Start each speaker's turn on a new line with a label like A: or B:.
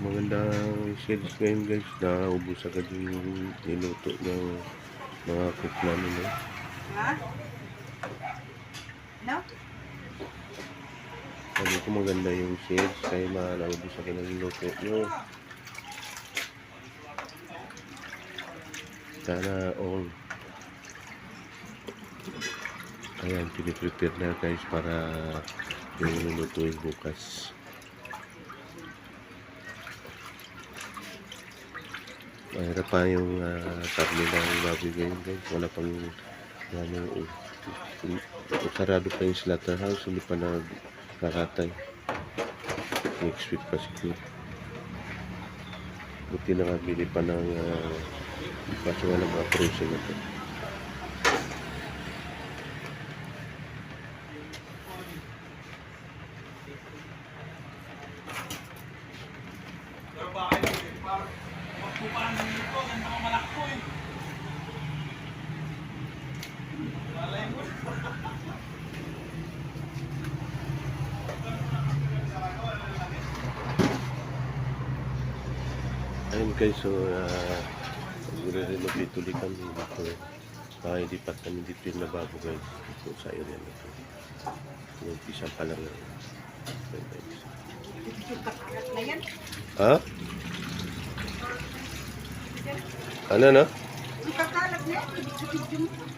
A: Magandang series ngayon guys. Naubos agad yung niluto ng mga cook namin.
B: Ha? No?
A: Sabi ko maganda yung series kaya naubos agad ng niluto nyo. Sana all. Ayan, piniprepare na guys para yung nilutuin bukas. Mahirap pa yung karne ng baboy ngayon guys. Wala pang sarado pa yung slaughterhouse. Hindi pa nagkakatay. Next week pa siguro. Buti nakabili pa ng kaso wala mga frozen na to. Ayun guys, so magre-renovate ulit kami dito. Hindi pa kami dito yung lababo guys. Dito sa area na ito. Umpisa pa lang. Ha? Ano na?
B: Ikakalat na yan.